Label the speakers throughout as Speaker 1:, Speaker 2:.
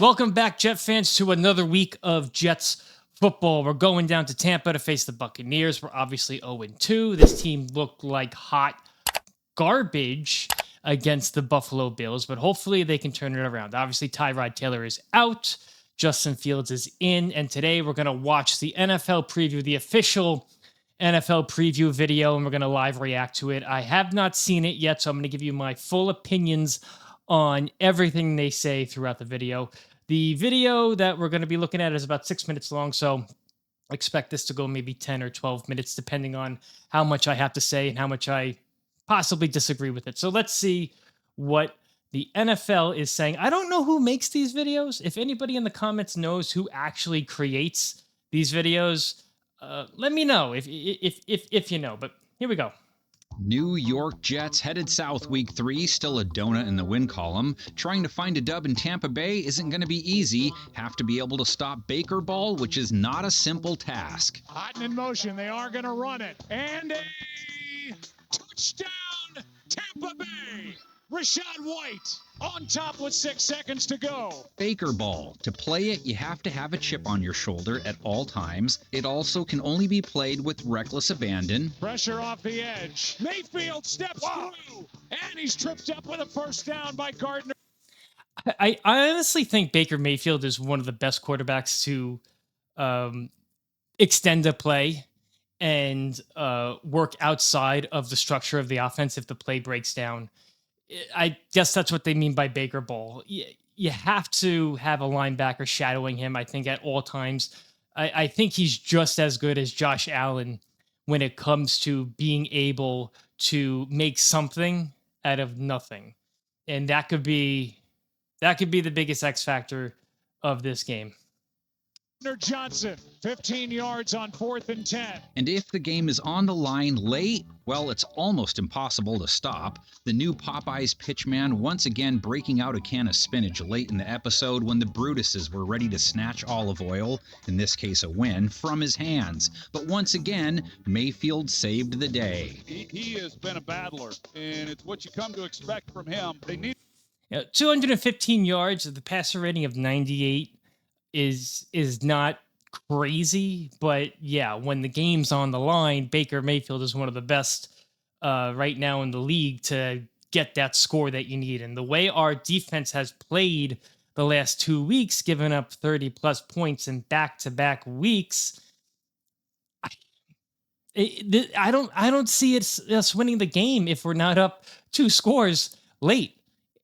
Speaker 1: Welcome back, Jet fans, to another week of Jets football. We're going down to Tampa to face the Buccaneers. We're obviously 0-2. This team looked like hot garbage against the Buffalo Bills, but hopefully they can turn it around. Obviously, Tyrod Taylor is out. Justin Fields is in. And today we're going to watch the NFL preview, the official NFL preview video, and we're going to live react to it. I have not seen it yet, so I'm going to give you my full opinions on everything they say throughout the video. The video that we're going to be looking at is about 6 minutes long, so expect this to go maybe 10 or 12 minutes, depending on how much I have to say and how much I possibly disagree with it. So let's see what the NFL is saying. I don't know who makes these videos. If anybody in the comments knows who actually creates these videos, let me know if you know. But here we go.
Speaker 2: New York Jets headed south week 3, still a donut in the win column. Trying to find a dub in Tampa Bay isn't going to be easy. Have to be able to stop Baker Ball, which is not a simple task.
Speaker 3: Hot and in motion, they are going to run it. And a touchdown, Tampa Bay. Rashad White on top with 6 seconds to go.
Speaker 2: Baker Ball. To play it, you have to have a chip on your shoulder at all times. It also can only be played with reckless abandon.
Speaker 3: Pressure off the edge. Mayfield steps through, and he's tripped up with a first down by Gardner.
Speaker 1: I honestly think Baker Mayfield is one of the best quarterbacks to extend a play and work outside of the structure of the offense if the play breaks down. I guess that's what they mean by Baker Ball. You have to have a linebacker shadowing him, I think, at all times. I think he's just as good as Josh Allen when it comes to being able to make something out of nothing. And that could be the biggest X factor of this game.
Speaker 3: Johnson, 15 yards on 4th and 10.
Speaker 2: And if the game is on the line late, well, it's almost impossible to stop. The new Popeyes pitchman once again breaking out a can of spinach late in the episode when the Brutuses were ready to snatch olive oil, in this case a win, from his hands. But once again, Mayfield saved the day.
Speaker 4: He has been a battler, and it's what you come to expect from him. They need
Speaker 1: 215 yards, the passer rating of 98 is not crazy, but yeah, when the game's on the line, Baker Mayfield is one of the best right now in the league to get that score that you need. And the way our defense has played the last 2 weeks, giving up 30 plus points in back-to-back weeks, I don't see us winning the game if we're not up 2 scores late.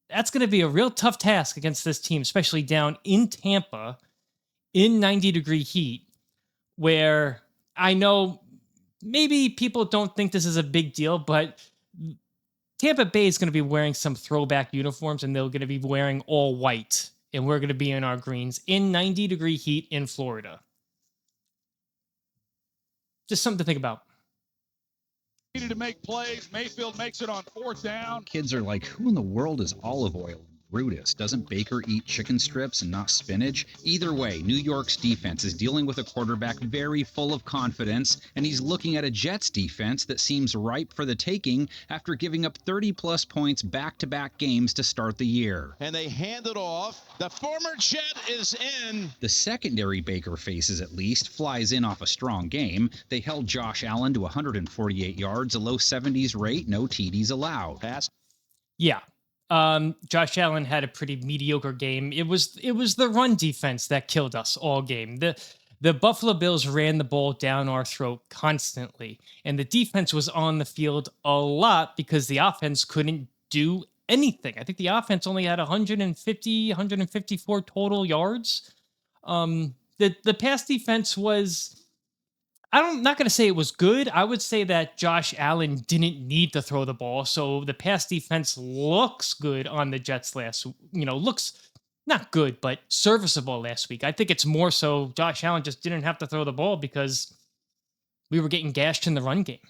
Speaker 1: That's going to be a real tough task against this team, especially down in Tampa in 90-degree heat, where I know maybe people don't think this is a big deal, but Tampa Bay is going to be wearing some throwback uniforms, and they're going to be wearing all white, and we're going to be in our greens in 90-degree heat in Florida. Just something to think about.
Speaker 4: needed to make plays. Mayfield makes it on 4th down.
Speaker 2: Kids are like, who in the world is olive oil? Brutus. Doesn't Baker eat chicken strips and not spinach? Either way, New York's defense is dealing with a quarterback very full of confidence, and he's looking at a Jets defense that seems ripe for the taking after giving up 30-plus points back-to-back games to start the year.
Speaker 5: And they hand it off. The former Jet is in.
Speaker 2: The secondary Baker faces, at least, flies in off a strong game. They held Josh Allen to 148 yards, a low 70s rate, no TDs allowed.
Speaker 5: Pass.
Speaker 1: Yeah. Josh Allen had a pretty mediocre game. It was the run defense that killed us all game. The Buffalo Bills ran the ball down our throat constantly, and the defense was on the field a lot because the offense couldn't do anything. I think the offense only had 154 total yards. The pass defense was, I'm not going to say it was good. I would say that Josh Allen didn't need to throw the ball. So the pass defense looks good on the Jets looks not good, but serviceable last week. I think it's more so Josh Allen just didn't have to throw the ball because we were getting gashed in the run game.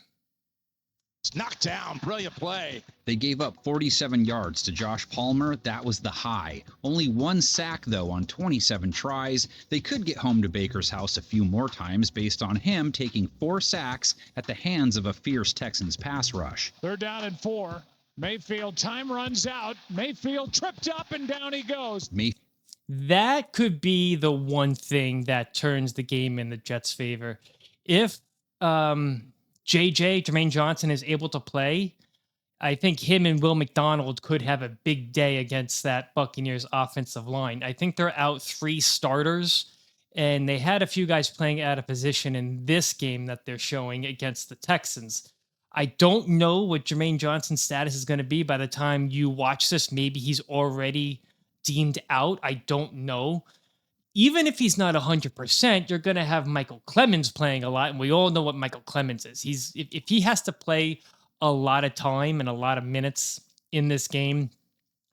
Speaker 5: Knocked down. Brilliant play.
Speaker 2: They gave up 47 yards to Josh Palmer. That was the high. Only 1 sack, though, on 27 tries. They could get home to Baker's house a few more times based on him taking 4 sacks at the hands of a fierce Texans pass rush.
Speaker 3: 3rd down and 4. Mayfield, time runs out. Mayfield tripped up and down he goes.
Speaker 1: That could be the one thing that turns the game in the Jets' favor. If Jermaine Johnson, is able to play, I think him and Will McDonald could have a big day against that Buccaneers offensive line. I think they're out 3 starters, and they had a few guys playing out of position in this game that they're showing against the Texans. I don't know what Jermaine Johnson's status is going to be by the time you watch this. Maybe he's already deemed out. I don't know. Even if he's not 100%, you're going to have Michael Clemens playing a lot, and we all know what Michael Clemens is. If he has to play a lot of time and a lot of minutes in this game,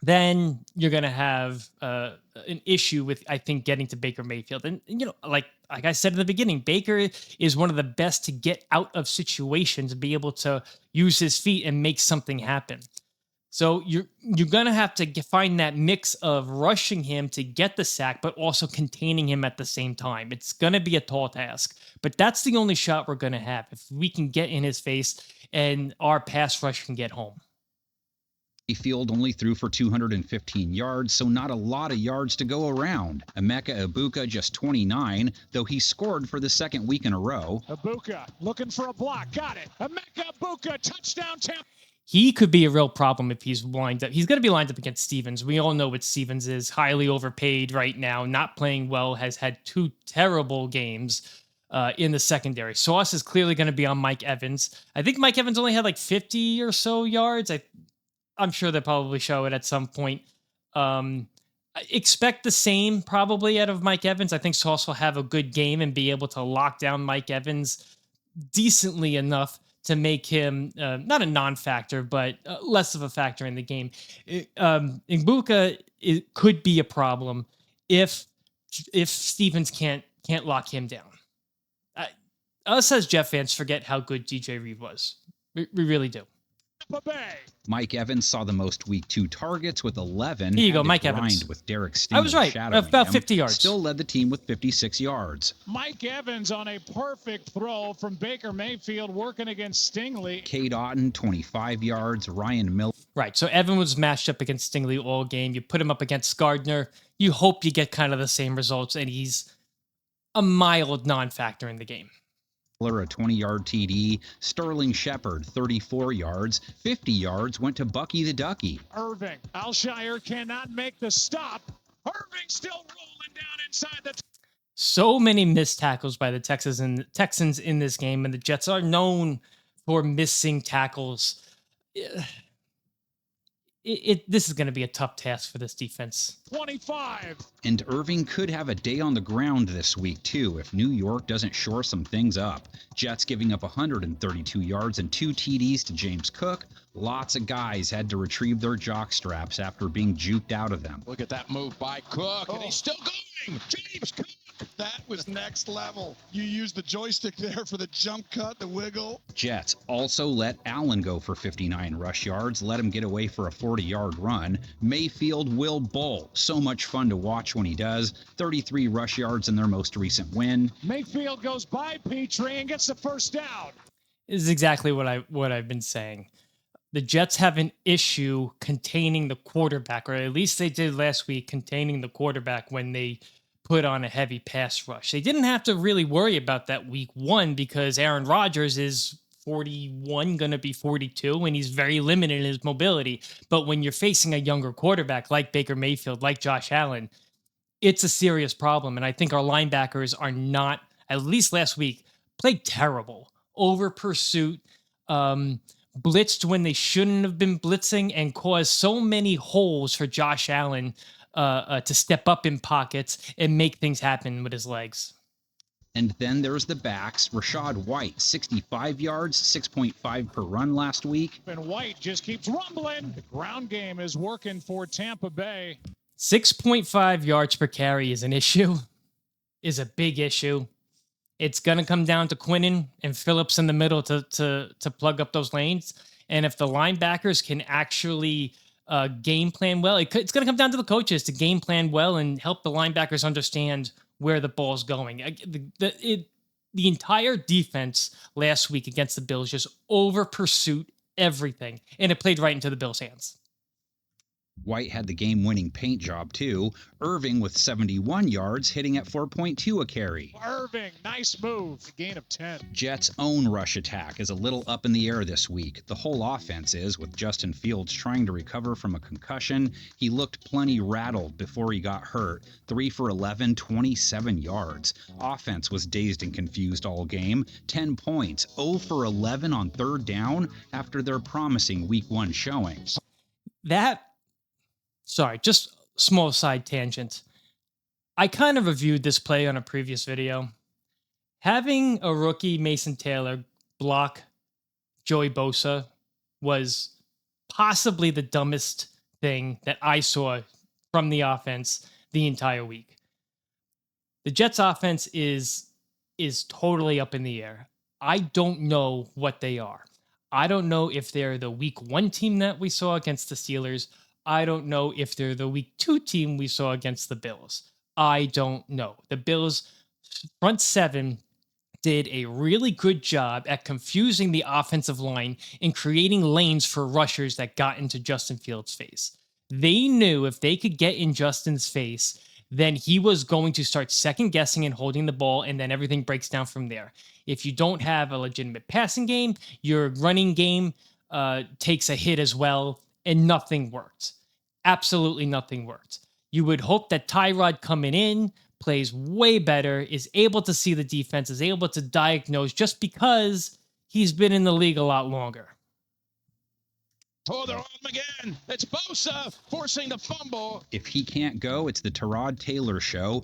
Speaker 1: then you're going to have an issue with, I think, getting to Baker Mayfield. And like I said in the beginning, Baker is one of the best to get out of situations and be able to use his feet and make something happen. So you're going to have to find that mix of rushing him to get the sack, but also containing him at the same time. It's going to be a tall task, but that's the only shot we're going to have if we can get in his face and our pass rush can get home.
Speaker 2: Mayfield only threw for 215 yards, so not a lot of yards to go around. Emeka Egbuka just 29, though he scored for the second week in a row.
Speaker 3: Egbuka looking for a block. Got it. Emeka Egbuka, touchdown Tampa.
Speaker 1: He could be a real problem if he's lined up. He's going to be lined up against Stevens. We all know what Stevens is. Highly overpaid right now, not playing well, has had 2 terrible games in the secondary. Sauce is clearly going to be on Mike Evans. I think Mike Evans only had like 50 or so yards. I'm sure they'll probably show it at some point. I expect the same probably out of Mike Evans. I think Sauce will have a good game and be able to lock down Mike Evans decently enough to make him not a non-factor, but less of a factor in the game. Egbuka could be a problem if Stevens can't lock him down. Us as Jet fans forget how good DJ Reed was. We really do.
Speaker 2: Mike Evans saw the most week 2 targets with 11.
Speaker 1: Here you go, Mike Evans.
Speaker 2: With Derek Stingley.
Speaker 1: I was right, about 50 yards.
Speaker 2: Still led the team with 56 yards.
Speaker 3: Mike Evans on a perfect throw from Baker Mayfield working against Stingley.
Speaker 2: Cade Otton, 25 yards. Ryan Miller.
Speaker 1: Right, so Evan was matched up against Stingley all game. You put him up against Gardner. You hope you get kind of the same results, and he's a mild non-factor in the game.
Speaker 2: A 20-yard TD. Sterling Shepard, 34 yards. 50 yards went to Bucky the Ducky.
Speaker 3: Irving. Alshire cannot make the stop. Irving still rolling down inside the...
Speaker 1: So many missed tackles by the Texans in this game, and the Jets are known for missing tackles. This is going to be a tough task for this defense.
Speaker 3: 25.
Speaker 2: And Irving could have a day on the ground this week, too, if New York doesn't shore some things up. Jets giving up 132 yards and 2 TDs to James Cook. Lots of guys had to retrieve their jock straps after being juked out of them.
Speaker 5: Look at that move by Cook, and he's still going. James Cook. That was next level. You used the joystick there for the jump cut, the wiggle.
Speaker 2: Jets also let Allen go for 59 rush yards, let him get away for a 40-yard run. Mayfield will bowl. So much fun to watch when he does. 33 rush yards in their most recent win.
Speaker 3: Mayfield goes by Petrie and gets the first down.
Speaker 1: This is exactly what I've been saying. The Jets have an issue containing the quarterback, or at least they did last week, containing the quarterback when they put on a heavy pass rush. They didn't have to really worry about that week 1 because Aaron Rodgers is 41, going to be 42, and he's very limited in his mobility. But when you're facing a younger quarterback like Baker Mayfield, like Josh Allen, it's a serious problem. And I think our linebackers are not, at least last week, played terrible. Over pursuit, blitzed when they shouldn't have been blitzing, and caused so many holes for Josh Allen to step up in pockets and make things happen with his legs.
Speaker 2: And then there's the backs. Rachaad White, 65 yards, 6.5 per run last week.
Speaker 3: And White just keeps rumbling. The ground game is working for Tampa Bay.
Speaker 1: 6.5 yards per carry is an issue, is a big issue. It's going to come down to Quinnen and Phillips in the middle to plug up those lanes. And if the linebackers can actually game plan well, it's going to come down to the coaches to game plan well and help the linebackers understand where the ball's going. The entire defense last week against the Bills just over pursuit everything, and it played right into the Bills' hands.
Speaker 2: White had the game-winning paint job, too. Irving with 71 yards, hitting at 4.2 a carry.
Speaker 3: Irving, nice move. A gain of 10.
Speaker 2: Jets' own rush attack is a little up in the air this week. The whole offense is, with Justin Fields trying to recover from a concussion. He looked plenty rattled before he got hurt. 3 for 11, 27 yards. Offense was dazed and confused all game. 10 points, 0 for 11 on third down after their promising Week 1 showing.
Speaker 1: Just small side tangent. I kind of reviewed this play on a previous video. Having a rookie Mason Taylor block Joey Bosa was possibly the dumbest thing that I saw from the offense the entire week. The Jets offense is totally up in the air. I don't know what they are. I don't know if they're the Week 1 team that we saw against the Steelers. I don't know if they're the Week 2 team we saw against the Bills. I don't know. The Bills' front seven did a really good job at confusing the offensive line and creating lanes for rushers that got into Justin Fields' face. They knew if they could get in Justin's face, then he was going to start second guessing and holding the ball, and then everything breaks down from there. If you don't have a legitimate passing game, your running game takes a hit as well, and nothing worked. Absolutely nothing worked. You would hope that Tyrod coming in plays way better, is able to see the defense, is able to diagnose just because he's been in the league a lot longer.
Speaker 4: Oh, they're on him again. It's Bosa forcing the fumble.
Speaker 2: If he can't go, it's the Tyrod Taylor show.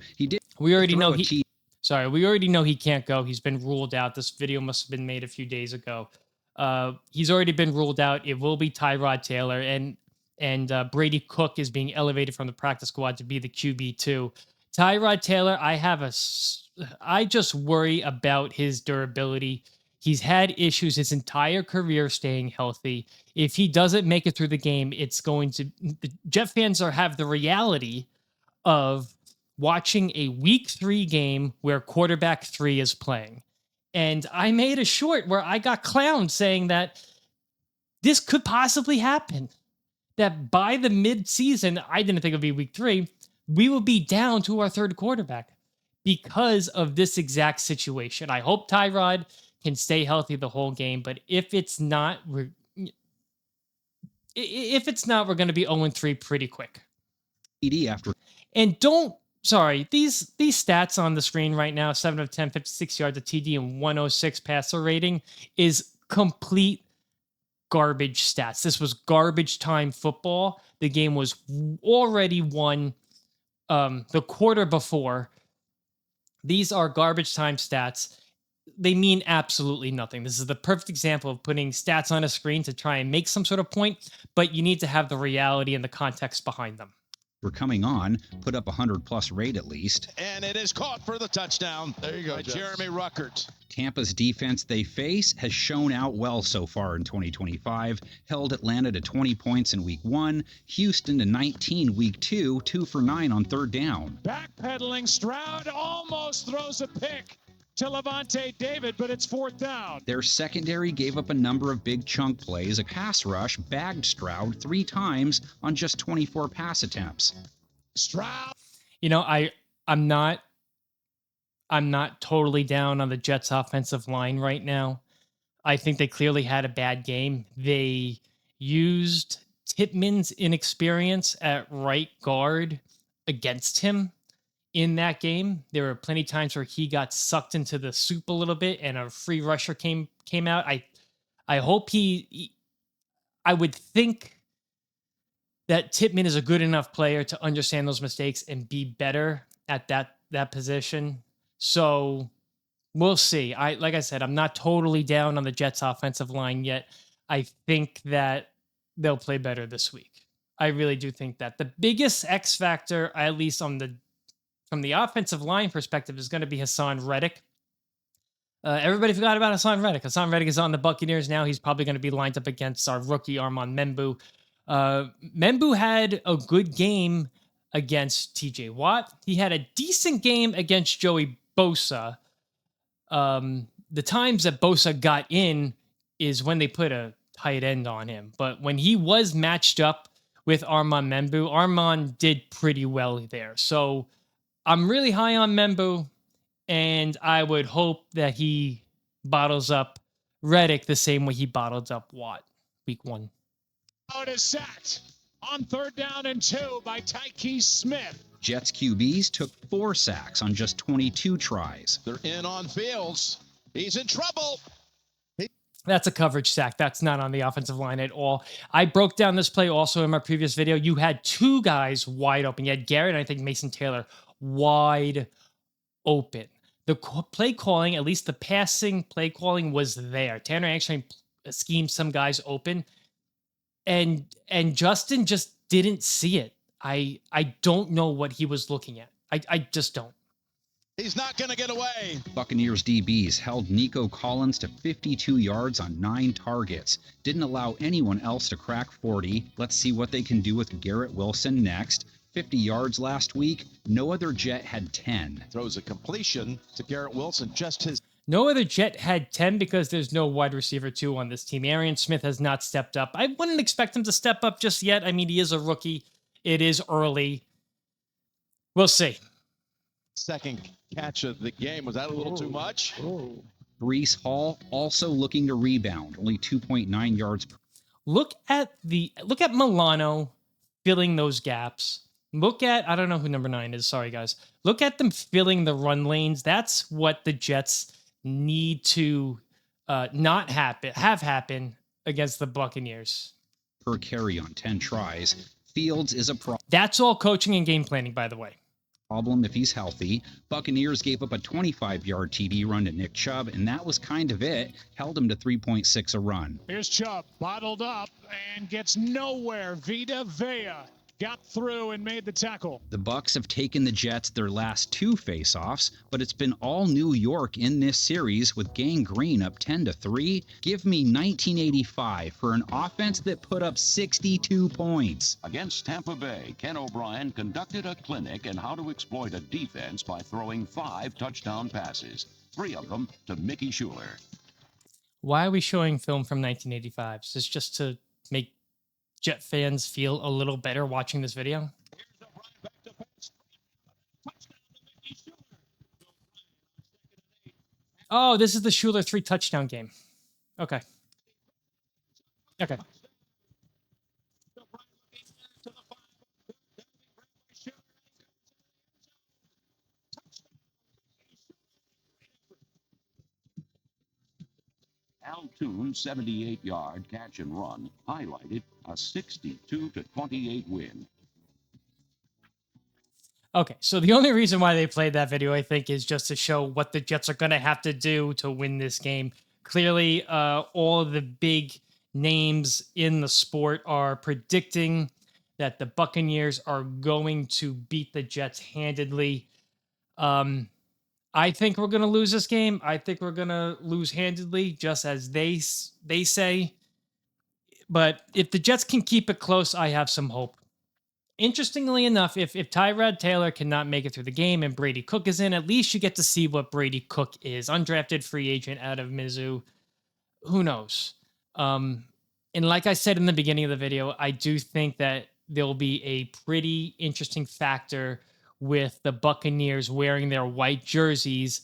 Speaker 1: We already know he can't go. He's been ruled out. This video must have been made a few days ago. He's already been ruled out. It will be Tyrod Taylor, and Brady Cook is being elevated from the practice squad to be the QB2. Tyrod Taylor, I just worry about his durability. He's had issues his entire career staying healthy. If he doesn't make it through the game, the Jet fans have the reality of watching a Week 3 game where quarterback 3 is playing. And I made a short where I got clowned saying that this could possibly happen. That by the mid-season, I didn't think it would be Week 3, we will be down to our third quarterback because of this exact situation. I hope Tyrod can stay healthy the whole game, but if it's not, we're going to be 0-3 pretty quick. And these stats on the screen right now, 7 of 10, 56 yards of TD and 106 passer rating is complete garbage stats. This was garbage time football. The game was already won the quarter before. These are garbage time stats. They mean absolutely nothing. This is the perfect example of putting stats on a screen to try and make some sort of point, but you need to have the reality and the context behind them.
Speaker 2: We're coming on, put up 100-plus rate at least.
Speaker 4: And it is caught for the touchdown.
Speaker 5: There you go,
Speaker 4: Jeremy Ruckert.
Speaker 2: Tampa's defense they face has shown out well so far in 2025. Held Atlanta to 20 points in Week 1, Houston to 19 Week 2, 2 for 9 on third down.
Speaker 3: Backpedaling, Stroud almost throws a pick to Levante David, but it's fourth down.
Speaker 2: Their secondary gave up a number of big chunk plays. A pass rush bagged Stroud 3 times on just 24 pass attempts.
Speaker 3: Stroud.
Speaker 1: I'm not totally down on the Jets offensive line right now. I think they clearly had a bad game. They used Tippmann's inexperience at right guard against him in that game. There were plenty of times where he got sucked into the soup a little bit and a free rusher came out. I hope I would think that Tippmann is a good enough player to understand those mistakes and be better at that position. So we'll see. Like I said, I'm not totally down on the Jets offensive line yet. I think that they'll play better this week. I really do think that. The biggest X factor, at least from the offensive line perspective, is going to be Hassan Reddick. Everybody forgot about Hassan Reddick. Hassan Reddick is on the Buccaneers now. He's probably going to be lined up against our rookie Armand Membu. Membu had a good game against TJ Watt. He had a decent game against Joey Bosa. The times that Bosa got in is when they put a tight end on him. But when he was matched up with Armand Membu. Armand did pretty well there. So I'm really high on Membu, and I would hope that he bottles up Reddick the same way he bottled up Watt week 1.
Speaker 3: Out is sacked on 3rd down and 2 by Tyke Smith.
Speaker 2: Jets QBs took 4 sacks on just 22 tries.
Speaker 4: They're in on Fields. He's in trouble.
Speaker 1: That's a coverage sack. That's not on the offensive line at all. I broke down this play also in my previous video. You had 2 guys wide open. You had Garrett and I think Mason Taylor wide open. The play calling, at least the passing play calling, was there. Tanner actually schemed some guys open, and Justin just didn't see it. I don't know what he was looking at. I just don't.
Speaker 4: He's not going to get away.
Speaker 2: Buccaneers DBs held Nico Collins to 52 yards on 9 targets. Didn't allow anyone else to crack 40. Let's see what they can do with Garrett Wilson next. 50 yards last week. No other Jet had 10.
Speaker 4: Throws a completion to Garrett Wilson. Just his.
Speaker 1: No other Jet had 10 because there's no wide receiver 2 on this team. Arian Smith has not stepped up. I wouldn't expect him to step up just yet. I mean, he is a rookie. It is early. We'll see.
Speaker 4: Second catch of the game. Was that a little too much?
Speaker 2: Breece Hall also looking to rebound. Only 2.9 yards.
Speaker 1: Look at Milano filling those gaps. Look at, I don't know who number 9 is. Sorry, guys. Look at them filling the run lanes. That's what the Jets need to not have happen against the Buccaneers.
Speaker 2: Per carry on 10 tries. Fields is a
Speaker 1: That's all coaching and game planning, by the way.
Speaker 2: problem if he's healthy. Buccaneers gave up a 25-yard TD run to Nick Chubb, and that was kind of it. Held him to 3.6 a run.
Speaker 3: Here's Chubb, bottled up and gets nowhere. Vita Vea got through and made the tackle.
Speaker 2: The Bucs have taken the Jets their last 2 face-offs, but it's been all New York in this series with Gang Green up 10-3. Give me 1985 for an offense that put up 62 points.
Speaker 6: Against Tampa Bay, Ken O'Brien conducted a clinic in how to exploit a defense by throwing 5 touchdown passes, 3 of them to Mickey Schuler.
Speaker 1: Why are we showing film from 1985? Is this just to make Jet fans feel a little better watching this video? Oh, this is the Schuler 3 touchdown game. Okay. Okay.
Speaker 6: Al Toon's 78-yard catch and run highlighted a 62-28 win.
Speaker 1: Okay, so the only reason why they played that video, I think, is just to show what the Jets are going to have to do to win this game. Clearly, all of the big names in the sport are predicting that the Buccaneers are going to beat the Jets handedly. I think we're going to lose this game. I think we're going to lose handedly, just as they say. But if the Jets can keep it close, I have some hope. Interestingly enough, if Tyrod Taylor cannot make it through the game and Brady Cook is in, at least you get to see what Brady Cook is. Undrafted free agent out of Mizzou. Who knows? And like I said in the beginning of the video, I do think that there'll be a pretty interesting factor with the Buccaneers wearing their white jerseys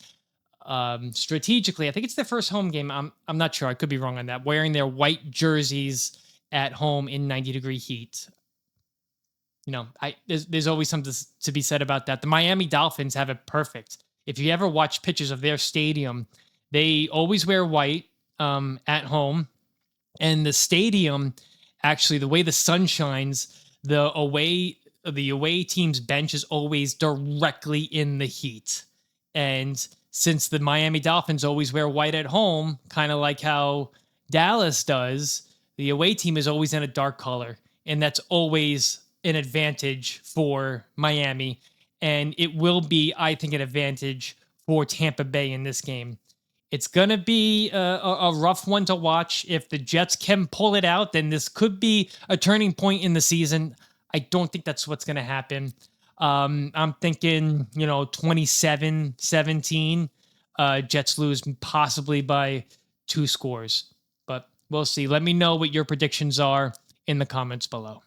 Speaker 1: strategically. I think it's their first home game. I'm not sure. I could be wrong on that. Wearing their white jerseys at home in 90-degree heat. You know, there's always something to be said about that. The Miami Dolphins have it perfect. If you ever watch pictures of their stadium, they always wear white at home. And the stadium, actually, the way the sun shines, the away team's bench is always directly in the heat. And since the Miami Dolphins always wear white at home, kind of like how Dallas does, the away team is always in a dark color. And that's always an advantage for Miami. And it will be, I think, an advantage for Tampa Bay in this game. It's going to be a rough one to watch. If the Jets can pull it out, then this could be a turning point in the season. I don't think that's what's going to happen. I'm thinking, 27-17. Jets lose possibly by 2 scores. But we'll see. Let me know what your predictions are in the comments below.